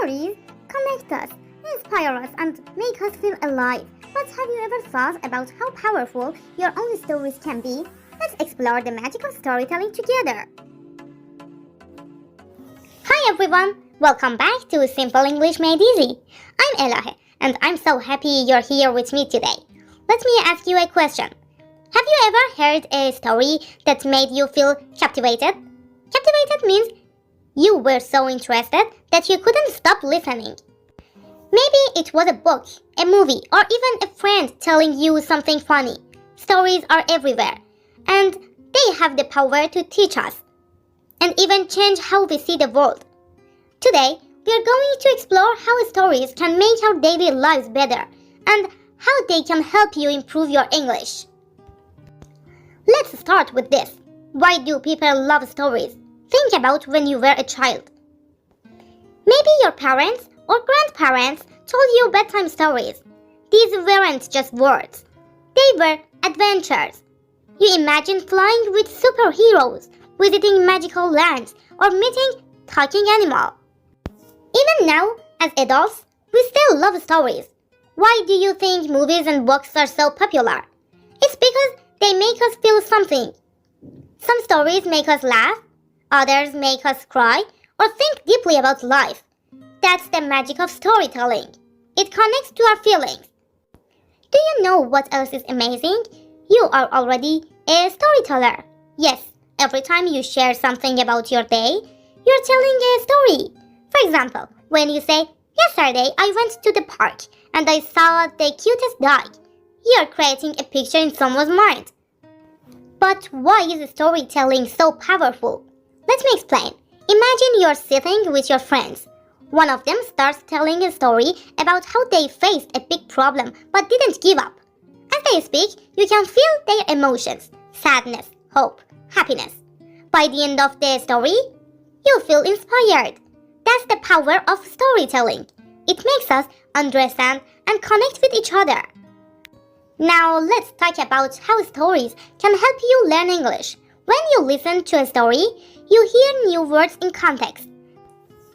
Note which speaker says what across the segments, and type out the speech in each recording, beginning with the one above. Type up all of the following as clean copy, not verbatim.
Speaker 1: Stories connect us, inspire us, and make us feel alive. But have you ever thought about how powerful your own stories can be? Let's explore the magic of storytelling together. Hi everyone, welcome back to Simple English Made Easy. I'm Elahe, and I'm so happy you're here with me today. Let me ask you a question. Have you ever heard a story that made you feel captivated? Captivated means you were so interested that you couldn't stop listening. Maybe it was a book, a movie, or even a friend telling you something funny. Stories are everywhere, and they have the power to teach us and even change how we see the world. Today, we are going to explore how stories can make our daily lives better and how they can help you improve your English. Let's start with this. Why do people love stories? Think about when you were a child. Maybe your parents or grandparents told you bedtime stories. These weren't just words. They were adventures. You imagined flying with superheroes, visiting magical lands, or meeting talking animals. Even now, as adults, we still love stories. Why do you think movies and books are so popular? It's because they make us feel something. Some stories make us laugh, others make us cry, or think deeply about life. That's the magic of storytelling. It connects to our feelings. Do you know what else is amazing? You are already a storyteller. Yes, every time you share something about your day, you're telling a story. For example, when you say, "Yesterday I went to the park and I saw the cutest dog," you're creating a picture in someone's mind. But why is storytelling so powerful? Let me explain. Imagine you're sitting with your friends. One of them starts telling a story about how they faced a big problem but didn't give up. As they speak, you can feel their emotions: sadness, hope, happiness. By the end of the story, you feel inspired. That's the power of storytelling. It makes us understand and connect with each other. Now let's talk about how stories can help you learn English. When you listen to a story, you hear new words in context.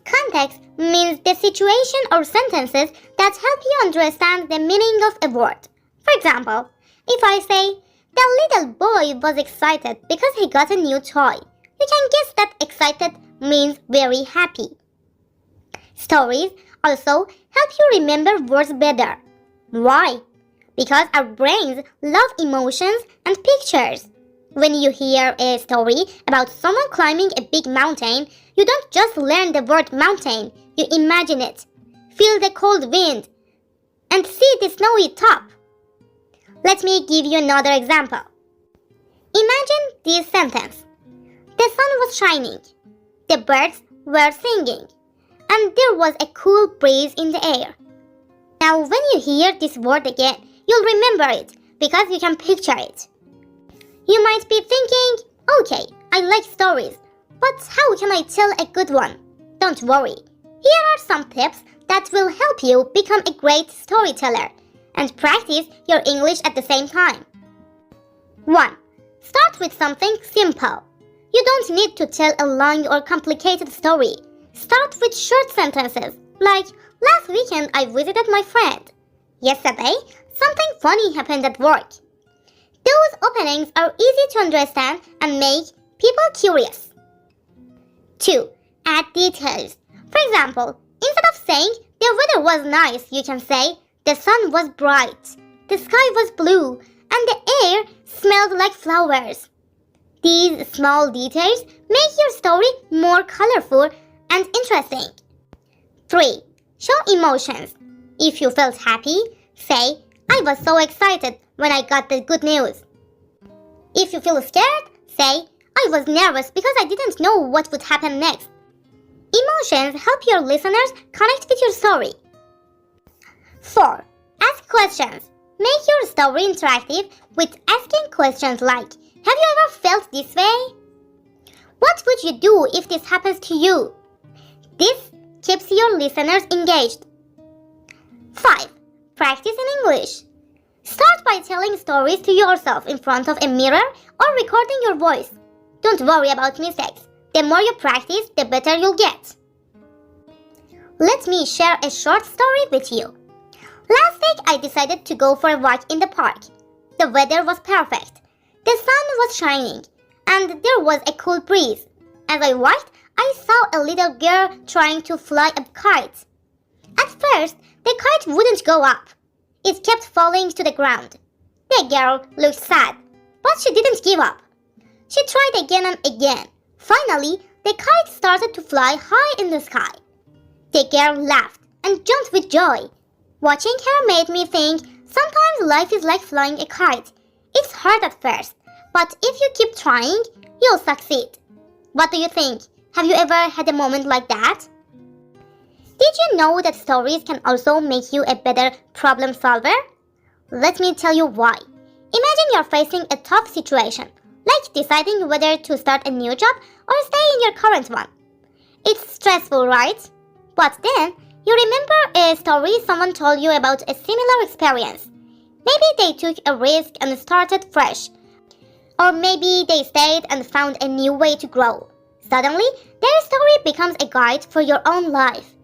Speaker 1: Context means the situation or sentences that help you understand the meaning of a word. For example, if I say, "The little boy was excited because he got a new toy," you can guess that excited means very happy. Stories also help you remember words better. Why? Because our brains love emotions and pictures. When you hear a story about someone climbing a big mountain, you don't just learn the word mountain, you imagine it, feel the cold wind, and see the snowy top. Let me give you another example. Imagine this sentence. The sun was shining, the birds were singing, and there was a cool breeze in the air. Now when you hear this word again, you'll remember it because you can picture it. You might be thinking, "Okay, I like stories, but how can I tell a good one?" Don't worry. Here are some tips that will help you become a great storyteller and practice your English at the same time. 1. Start with something simple. You don't need to tell a long or complicated story. Start with short sentences like, "Last weekend I visited my friend." "Yesterday, something funny happened at work." Those openings are easy to understand and make people curious. 2. Add details. For example, instead of saying, "The weather was nice," you can say, "The sun was bright, the sky was blue, and the air smelled like flowers." These small details make your story more colorful and interesting. 3. Show emotions. If you felt happy, say, "I was so excited when I got the good news." If you feel scared, say, "I was nervous because I didn't know what would happen next." Emotions help your listeners connect with your story. 4. Ask questions. Make your story interactive with asking questions like, "Have you ever felt this way?" "What would you do if this happens to you?" This keeps your listeners engaged. 5. Practice in English. Start by telling stories to yourself in front of a mirror or recording your voice. Don't worry about mistakes. The more you practice, the better you'll get. Let me share a short story with you. Last week I decided to go for a walk in the park. The weather was perfect. The sun was shining, and there was a cool breeze. As I walked, I saw a little girl trying to fly a kite. At first, the kite wouldn't go up. It kept falling to the ground. The girl looked sad, but she didn't give up. She tried again and again. Finally, the kite started to fly high in the sky. The girl laughed and jumped with joy. Watching her made me think sometimes life is like flying a kite. It's hard at first, but if you keep trying, you'll succeed. What do you think? Have you ever had a moment like that? Did you know that stories can also make you a better problem solver? Let me tell you why. Imagine you're facing a tough situation, like deciding whether to start a new job or stay in your current one. It's stressful, right? But then, you remember a story someone told you about a similar experience. Maybe they took a risk and started fresh. Or maybe they stayed and found a new way to grow. Suddenly, their story becomes a guide for your own life.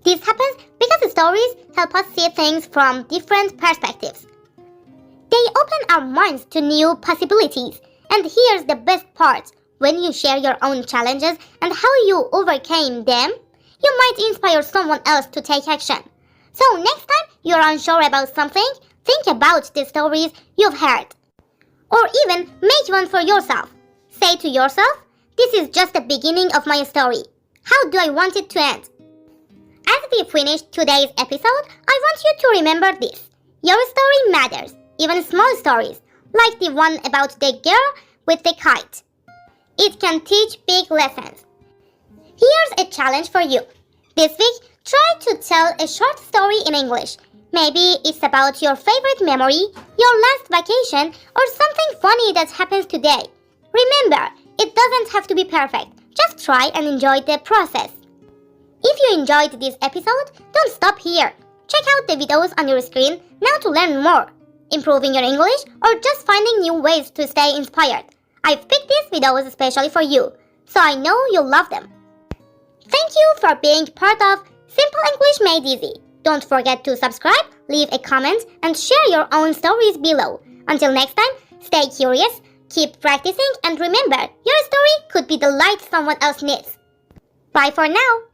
Speaker 1: This happens because stories help us see things from different perspectives. They open our minds to new possibilities. And here's the best part. When you share your own challenges and how you overcame them, you might inspire someone else to take action. So next time you're unsure about something, think about the stories you've heard. Or even make one for yourself. Say to yourself, this is just the beginning of my story. How do I want it to end? As we finish today's episode, I want you to remember this. Your story matters, even small stories, like the one about the girl with the kite. It can teach big lessons. Here's a challenge for you. This week, try to tell a short story in English. Maybe it's about your favorite memory, your last vacation, or something funny that happens today. Remember, it doesn't have to be perfect. Just try and enjoy the process. If you enjoyed this episode, don't stop here. Check out the videos on your screen now to learn more. Improving your English or just finding new ways to stay inspired. I've picked these videos especially for you, so I know you'll love them. Thank you for being part of Simple English Made Easy. Don't forget to subscribe, leave a comment, and share your own stories below. Until next time, stay curious, keep practicing, and remember, your story could be the light someone else needs. Bye for now.